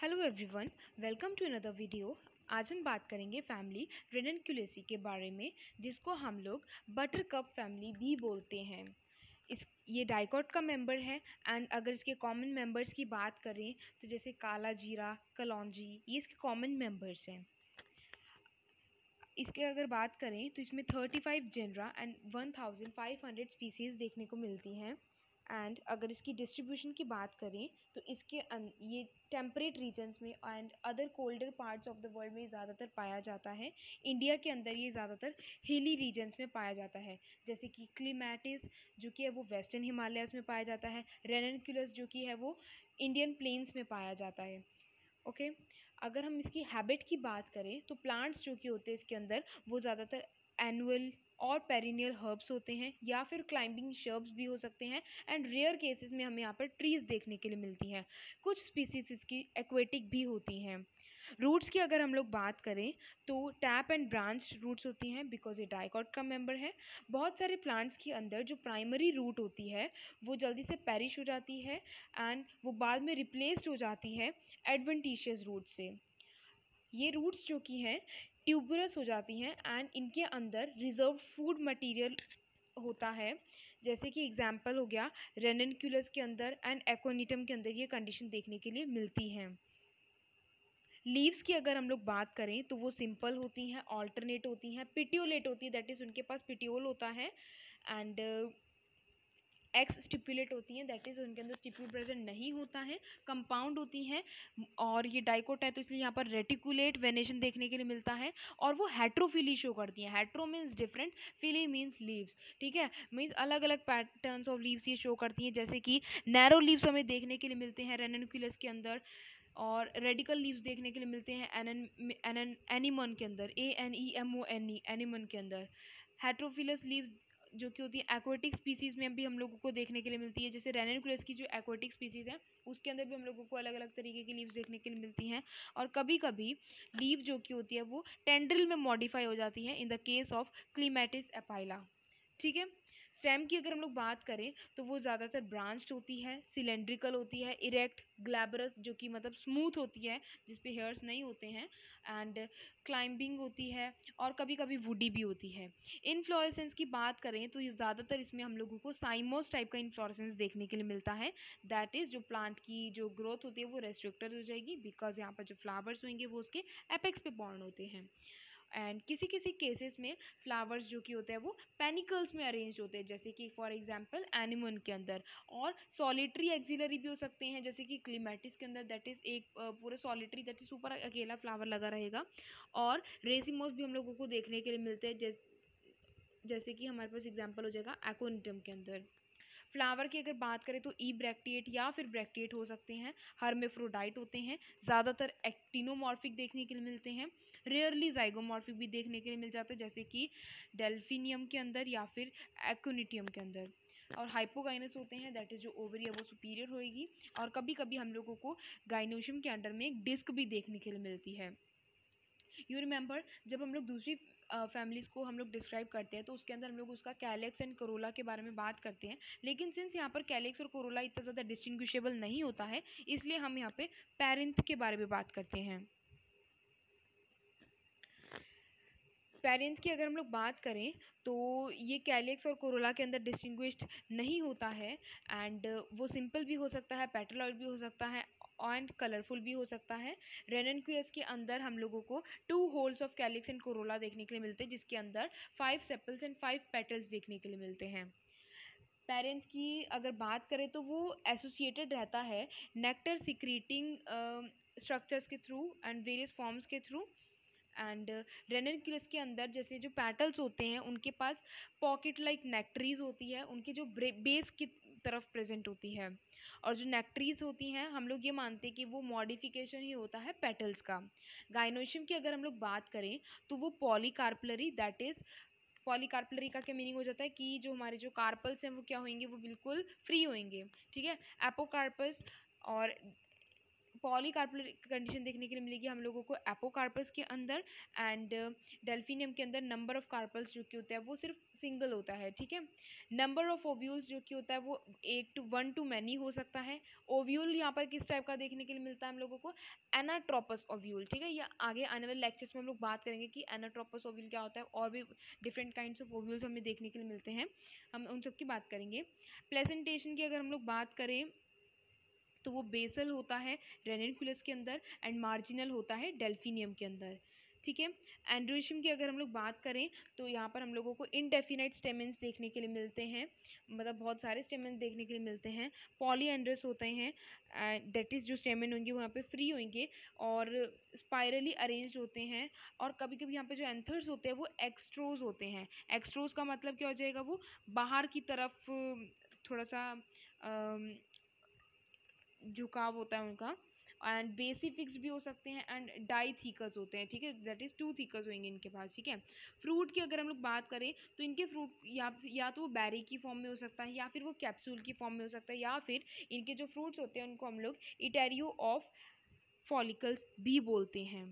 Hello everyone, welcome to another video. आज हम बात करेंगे फैमिली रेननक्यूलेसी के बारे में, जिसको हम लोग बटर कप फैमिली भी बोलते हैं। ये डाइकॉट का मेंबर है। एंड अगर इसके कॉमन मेंबर्स की बात करें तो जैसे काला जीरा, कलौंजी, ये इसके कॉमन मेंबर्स हैं। इसके अगर बात करें तो इसमें 35 जेनरा एंड 1500 स्पीसीज देखने को मिलती हैं। एंड अगर इसकी डिस्ट्रीब्यूशन की बात करें तो ये टेम्परेट रीजन्स में and other colder parts of the world में ज़्यादातर पाया जाता है। इंडिया के अंदर ये ज़्यादातर हिली रीजन्स में पाया जाता है, जैसे कि क्लीमैटिस जो कि है वो वेस्टर्न हिमालयाज़ में पाया जाता है। रेननक्यूलस जो कि है वो इंडियन प्लेन्स में पाया जाता है। ओके अगर हम इसकी हैबिट की बात करें तो प्लांट्स जो कि होते हैं इसके अंदर वो ज़्यादातर एनुअल और पेरिनियल हर्ब्स होते हैं, या फिर क्लाइंबिंग शर्ब्स भी हो सकते हैं। एंड रेयर केसेस में हमें यहाँ पर ट्रीज देखने के लिए मिलती हैं। कुछ स्पीसीज इसकी एक्वेटिक भी होती हैं। रूट्स की अगर हम लोग बात करें तो टैप एंड ब्रांच रूट्स होती हैं, बिकॉज ये डाइकॉट का मेंबर है। बहुत सारे प्लांट्स के अंदर जो प्राइमरी रूट होती है वो जल्दी से पेरिश हो जाती है एंड वो बाद में रिप्लेस्ड हो जाती है एडवेंटिशियस रूट से। ये रूट्स जो कि हैं ट्यूबरस हो जाती हैं एंड इनके अंदर रिजर्व फूड मटेरियल होता है। जैसे कि एग्जाम्पल हो गया रेननक्यूलस के अंदर एंड एकोनिटम के अंदर ये कंडीशन देखने के लिए मिलती हैं। लीव्स की अगर हम लोग बात करें तो वो सिंपल होती हैं, ऑल्टरनेट होती हैं, पिटियोलेट होती है, दैट इज़ उनके पास पिटियोल होता है। एंड एक्स स्टिपुलेट होती हैं, दैट इज़ उनके अंदर स्टिप्यूल प्रेजेंट नहीं होता है। कंपाउंड होती हैं और ये डाइकोट है तो इसलिए यहाँ पर रेटिकुलेट वेनेशन देखने के लिए मिलता है। और वो हेट्रोफिली शो करती हैं। Hetero means different, phylly means leaves. ठीक है, मीन्स अलग अलग पैटर्न्स ऑफ लीव्स ये शो करती हैं। जैसे कि नैरो लीव्स हमें देखने के लिए मिलते हैं रेननक्यूलस के अंदर, और रेडिकल लीव्स देखने के लिए मिलते हैं एनिमन के अंदर, ANEMONE एनिमन के अंदर। हेट्रोफिलस लीव्स जो कि होती है एक्वेटिक स्पीसीज में भी हम लोगों को देखने के लिए मिलती है। जैसे रेननक्यूलस की जो एक्वेटिक स्पीसीज है उसके अंदर भी हम लोगों को अलग अलग तरीके की लीव्स देखने के लिए मिलती हैं। और कभी कभी लीव जो कि होती है वो टेंड्रिल में मॉडिफाई हो जाती है इन द केस ऑफ क्लीमेटिस एपाइला। ठीक है, स्टेम की अगर हम लोग बात करें तो वो ज़्यादातर ब्रांच्ड होती है, सिलेंड्रिकल होती है, इरेक्ट, ग्लैबरस जो कि मतलब स्मूथ होती है जिस पे हेयर्स नहीं होते हैं, एंड क्लाइंबिंग होती है, और कभी कभी वुडी भी होती है। इनफ्लोरेसेंस की बात करें तो ये ज़्यादातर इसमें हम लोगों को साइमोस टाइप का इन्फ्लोरेसेंस देखने के लिए मिलता है। दैट इज़ जो प्लांट की जो ग्रोथ होती है वो रेस्ट्रिक्टेड हो जाएगी, बिकॉज यहाँ पर जो फ्लावर्स होंगे वो उसके एपेक्स पे बॉर्न होते हैं। एंड किसी किसी केसेस में फ्लावर्स जो कि होते हैं वो पेनिकल्स में अरेंज होते हैं, जैसे कि फॉर एग्जांपल एनिमन के अंदर। और सॉलिटरी एक्सिलरी भी हो सकते हैं, जैसे कि क्लीमेटिस के अंदर, दैट इज एक पूरा सॉलिटरी, दैट इज ऊपर अकेला फ्लावर लगा रहेगा। और रेसिमोस भी हम लोगों को देखने के लिए मिलते हैं, जैसे कि हमारे पास एग्जाम्पल हो जाएगा एकोनिटम के अंदर। फ्लावर की अगर बात करें तो ई ब्रैक्टिएट या फिर ब्रैक्टिएट हो सकते हैं, हर्मेफ्रोडाइट होते हैं, ज़्यादातर एक्टिनोमॉर्फिक देखने के लिए मिलते हैं। रेयरली जाइगोमॉर्फिक भी देखने के लिए मिल जाते हैं, जैसे कि डेल्फिनियम के अंदर या फिर एक्ोनिटियम के अंदर। और हाइपोगाइनस होते हैं, दैट इज जो ओवरी है वो सुपीरियर होएगी। और कभी कभी हम लोगों को गाइनोशियम के अंडर में एक डिस्क भी देखने के लिए मिलती है। यू रिमेंबर जब हम लोग दूसरी फैमिलीज़ को हम लोग डिस्क्राइब करते हैं तो उसके अंदर हम लोग उसका कैलेक्स एंड कोरोला के बारे में बात करते हैं, लेकिन सिंस यहाँ पर कैलेक्स और कोरोला इतना ज़्यादा डिस्टिंग्विशेबल नहीं होता है, इसलिए हम यहाँ पे पैरेंथ के बारे में बात करते हैं। पेरेंट्स की अगर हम लोग बात करें तो ये कैलेक्स और कोरोला के अंदर डिस्टिंग्विश्ड नहीं होता है। एंड वो सिंपल भी हो सकता है, पेटलॉइड भी हो सकता है, एंड कलरफुल भी हो सकता है। रेननक्यूलस के अंदर हम लोगों को 2 holes of calyx and Corolla देखने के लिए मिलते हैं, जिसके अंदर 5 सेपल्स एंड 5 पेटल्स देखने के लिए मिलते हैं। पेरेंट्स की अगर बात करें तो वो एसोसिएटेड रहता है नेक्टर सिक्रीटिंग स्ट्रक्चर्स के थ्रू एंड वेरियस फॉर्म्स के थ्रू। एंड रेननक्यूलस के अंदर जैसे जो पैटल्स होते हैं उनके पास पॉकेट लाइक नेक्ट्रीज होती है, उनके जो बेस की तरफ प्रेजेंट होती है। और जो नेक्ट्रीज होती हैं हम लोग ये मानते हैं कि वो मॉडिफिकेशन ही होता है पेटल्स का। गाइनोशियम की अगर हम लोग बात करें तो वो पॉलीकार्पलरी, दैट इज पॉलीकार्पलरी का क्या मीनिंग हो जाता है कि जो हमारे जो कार्पल्स हैं वो क्या होंगे, वो बिल्कुल फ्री होंगे। ठीक है, एपोकार्पस और पॉलीकार्पुलर कंडीशन देखने के लिए मिलेगी हम लोगों को एपोकार्पस के अंदर, एंड डेल्फिनियम के अंदर नंबर ऑफ कार्पल्स जो कि होता है वो सिर्फ सिंगल होता है, ठीक है। नंबर ऑफ ओव्यूल्स जो कि होता है वो 1 to 1 to many हो सकता है। ओव्यूल यहाँ पर किस टाइप का देखने के लिए मिलता है हम लोगों को, एनाट्रोपस ओव्यूल, ठीक है। या आगे आने वाले लेक्चर्स में हम लोग बात करेंगे कि एनाट्रोपस ओव्यूल क्या होता है, और भी डिफरेंट काइंड्स ऑफ ओव्यूल्स हमें देखने के लिए मिलते हैं, हम उन सब की बात करेंगे। प्लेसेंटेशन की अगर हम लोग बात करें तो वो बेसल होता है रेनिनकुलस के अंदर, एंड मार्जिनल होता है डेल्फिनियम के अंदर, ठीक है। एंड्रोशियम की अगर हम लोग बात करें तो यहाँ पर हम लोगों को इनडेफिनाइट स्टेमेंस देखने के लिए मिलते हैं, मतलब बहुत सारे स्टेमेंस देखने के लिए मिलते हैं। पॉलीएंड्रस होते हैं, दैट इज जो स्टेमेन होंगे वहाँ पे फ्री होंगे और स्पाइरली अरेंज्ड होते हैं। और कभी कभी यहाँ पे जो एंथर्स होते हैं वो एक्सट्रोज होते हैं। एक्सट्रोज का मतलब क्या हो जाएगा, वो बाहर की तरफ थोड़ा सा झुकाव होता है उनका। एंड बेसिफिक्स भी हो सकते हैं, एंड डाइथीकस होते हैं, ठीक है, दैट इज 2 थीकस होंगे इनके पास, ठीक है। फ्रूट की अगर हम लोग बात करें तो इनके फ्रूट या तो वो बैरी की फॉर्म में हो सकता है, या फिर वो कैप्सूल की फॉर्म में हो सकता है, या फिर इनके जो फ्रूट्स होते हैं उनको हम लोग इटेरियो ऑफ फॉलिकल्स भी बोलते हैं।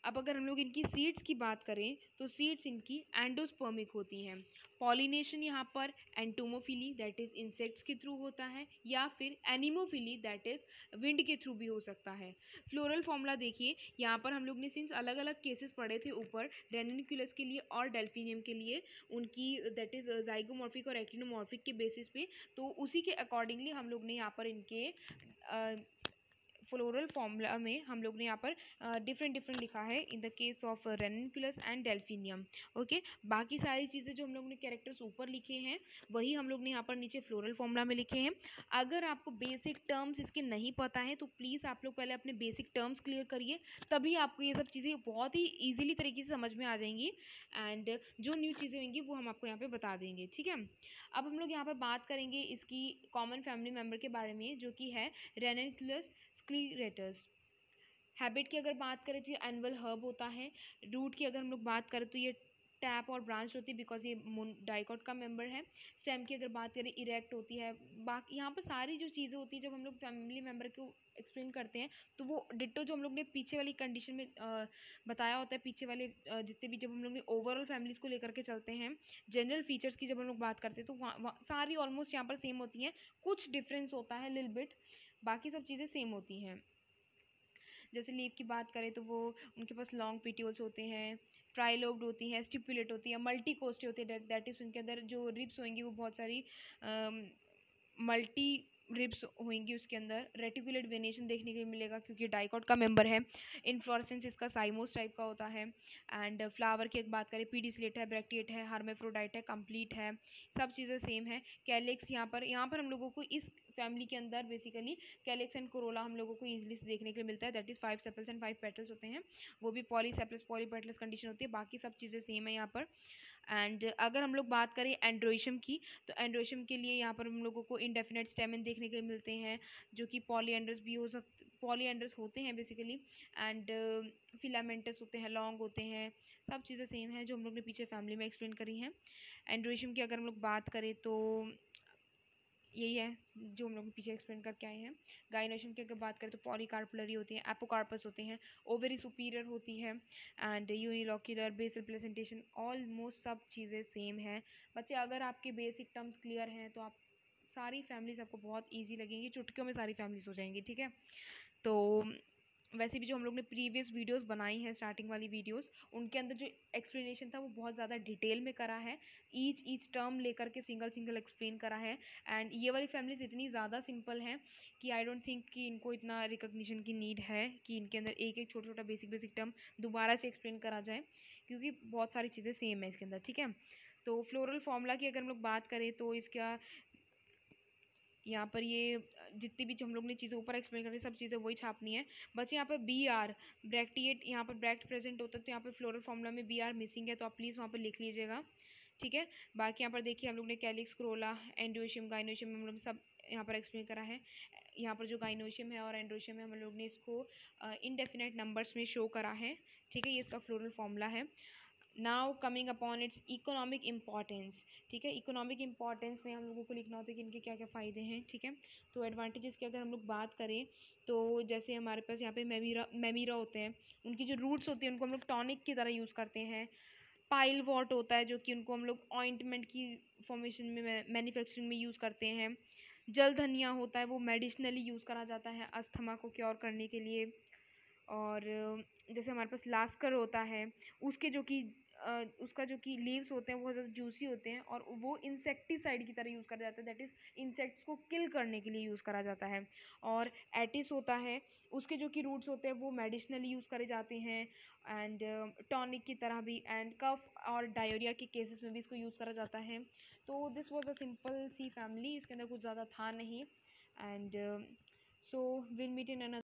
अब अगर हम लोग इनकी सीड्स की बात करें तो सीड्स इनकी एंडोस्पर्मिक होती हैं। पॉलिनेशन यहाँ पर एंटोमोफिली दैट इज इंसेक्ट्स के थ्रू होता है, या फिर एनिमोफिली दैट इज विंड के थ्रू भी हो सकता है। फ्लोरल फॉर्मूला देखिए, यहाँ पर हम लोग ने सिंस अलग अलग केसेस पढ़े थे ऊपर रेनिनकुलस के लिए और डेल्फिनियम के लिए, उनकी दैट इज जाइगोमॉर्फिक और एक्टिनोमॉर्फिक के बेसिस पे, तो उसी के अकॉर्डिंगली हम लोग ने यहाँ पर इनके फ्लोरल फॉर्मूला में हम लोग ने यहाँ पर डिफरेंट डिफरेंट लिखा है in the case of Ranunculus and Delphinium, okay. बाकी सारी चीज़ें जो हम लोग ने कैरेक्टर्स ऊपर लिखे हैं वही हम लोग ने यहाँ पर नीचे फ्लोरल फॉर्मूला में लिखे हैं। अगर आपको बेसिक टर्म्स इसके नहीं पता है तो प्लीज़ आप लोग पहले अपने बेसिक टर्म्स क्लियर करिए, तभी आपको ये सब चीज़ें बहुत ही ईजिली तरीके से समझ में आ जाएंगी, एंड जो न्यू चीज़ें होंगी वो हम आपको यहाँ पे बता देंगे, ठीक है। अब हम लोग यहाँ पर बात करेंगे इसकी कॉमन फैमिली मेम्बर के बारे में, जो कि है रेनिनकुलस स्क्लीरेटस। हैबिट की अगर बात करें तो ये एनुअल हर्ब होता है। रूट की अगर हम लोग बात करें तो ये टैप और ब्रांच होती है बिकॉज ये डाइकॉट का मेंबर है। स्टेम की अगर बात करें इरेक्ट होती है। बाकी यहाँ पर सारी जो चीज़ें होती है जब हम लोग फैमिली मेंबर को एक्सप्लेन करते हैं तो वो डिट्टो जो हम लोग ने पीछे वाली कंडीशन में बताया होता है, पीछे वाले जितने भी जब हम लोग ने ओवरऑल फैमिलीज को लेकर के चलते हैं, जनरल फीचर्स की जब हम लोग बात करते हैं तो वहाँ सारी ऑलमोस्ट यहाँ पर सेम होती हैं, कुछ डिफरेंस होता है लिल बिट, बाकी सब चीज़ें सेम होती हैं। जैसे लीफ की बात करें तो वो उनके पास लॉन्ग पिट्यूल्स होते हैं, ट्राइलोब्ड होती हैं, स्टिपुलेट होती है, मल्टी कोस्ट होती है, दैट इज उनके अंदर जो रिब्स होंगी वो बहुत सारी मल्टी रिब्स होंगी उसके अंदर। रेटिकुलेट वेनेशन देखने के लिए मिलेगा क्योंकि डाइकॉट का मेंबर है। इन्फ्लोरेसेंस इसका साइमोस टाइप का होता है। एंड फ्लावर की एक बात करें पीडिसलेट है, ब्रैक्टिएट है, हर्मेफ्रोडाइट है, कंप्लीट है, सब चीज़ें सेम है। कैलिक्स यहाँ पर हम लोगों को इस फैमिली के अंदर बेसिकली कैलिक्स एंड कोरोला हम लोगों को इजीली देखने के लिए मिलता है, that is 5 sepals and 5 petals होते हैं, वो भी पॉलीसेपल्स पॉलीपेटल्स कंडीशन होती है, बाकी सब चीज़ें सेम है यहाँ पर। एंड अगर हम लोग बात करें एंड्रोइशम की तो एंड्रोइशम के लिए यहाँ पर हम लोगों को इनडेफिनेट स्टेमन देखने के लिए मिलते हैं, जो कि पॉलीएंड्रस भी हो सकते, पॉलीएंड्रस होते हैं बेसिकली, एंड फिलामेंटस होते हैं, लॉन्ग होते हैं, सब चीज़ें सेम है जो हम लोग ने पीछे फैमिली में एक्सप्लेन करी हैं। एंड्रोइशम की अगर हम लोग बात करें तो यही है जो हम लोग पीछे एक्सप्लेन करके आए हैं। गाइनोशियम की अगर बात करें तो पॉलीकार्पुलरी होती हैं, एपोकार्पस होते हैं, ओवेरी सुपीरियर होती है, and unilocular basal presentation, almost सब चीज़ें सेम है। बच्चे अगर आपके बेसिक टर्म्स क्लियर हैं तो आप सारी फैमिलीज आपको बहुत ईजी लगेंगी, चुटकियों में सारी फैमिलीज हो जाएंगी, ठीक है। तो वैसे भी जो हम लोग ने प्रीवियस वीडियोस बनाई हैं, स्टार्टिंग वाली वीडियोस, उनके अंदर जो एक्सप्लेनेशन था वो बहुत ज़्यादा डिटेल में करा है, ईच टर्म लेकर के सिंगल सिंगल एक्सप्लेन करा है। एंड ये वाली फैमिलीज इतनी ज़्यादा सिंपल हैं कि आई डोंट थिंक कि इनको इतना रिकॉग्निशन की नीड है कि इनके अंदर एक एक छोटा छोटा बेसिक बेसिक टर्म दोबारा से एक्सप्लेन करा जाए, क्योंकि बहुत सारी चीज़ें सेम है इसके अंदर, ठीक है। तो फ्लोरल फॉर्मूला की अगर हम लोग बात करें तो इसका यहाँ पर ये जितनी भी हम लोग ने चीज़ें ऊपर एक्सप्लेन करी सब चीज़ें वही छापनी है। बस यहाँ पर बी आर ब्रैक्टिएट, यहाँ पर ब्रैक्ट प्रेजेंट होता है तो यहाँ पर फ्लोरल फॉर्मूला में बी आर मिसिंग है, तो आप प्लीज़ वहाँ पर लिख लीजिएगा, ठीक है। बाकी यहाँ पर देखिए हम लोग ने कैलिक्स, क्रोला, एंडोशियम, गाइनोशियम हम लोग सब यहाँ पर एक्सप्लेन करा है। यहाँ पर जो गाइनोशियम है और एंडोशियम है हम लोग ने इसको इनडेफिनेट नंबर्स में शो करा है, ठीक है, ये इसका फ्लोरल फॉर्मूला है। Now coming upon its economic importance. ठीक है, इकोनॉमिक इम्पॉर्टेंस में हम लोगों को लिखना होता है कि इनके क्या क्या फ़ायदे हैं। ठीक है, तो एडवांटेजेस की अगर हम लोग बात करें तो जैसे हमारे पास यहाँ पे मेमीरा होते हैं, उनकी जो रूट्स होती हैं उनको हम लोग टॉनिक की तरह यूज़ करते हैं। पाइल वॉट होता है जो कि उनको हम लोग ऑइंटमेंट की फॉर्मेशन में मैन्युफैक्चरिंग में यूज़ करते हैं। जल धनिया होता है वो मेडिसिनली यूज़ करा जाता है अस्थमा को क्योर करने के लिए। और जैसे हमारे पास लास्कर होता है, उसके जो कि उसका जो कि लीव्स होते हैं वो बहुत ज़्यादा जूसी होते हैं और वो इंसेक्टिसाइड की तरह यूज़ करा जाता है, दैट इज़ इंसेक्ट्स को किल करने के लिए यूज़ करा जाता है। और एटिस होता है, उसके जो कि रूट्स होते हैं वो मेडिसिनली यूज़ करे जाते हैं एंड टॉनिक की तरह भी, एंड कफ और डायरिया के केसेस में भी इसको यूज़ करा जाता है। तो दिस वाज अ सिंपल सी फैमिली, इसके अंदर कुछ ज़्यादा था नहीं। And so will meet in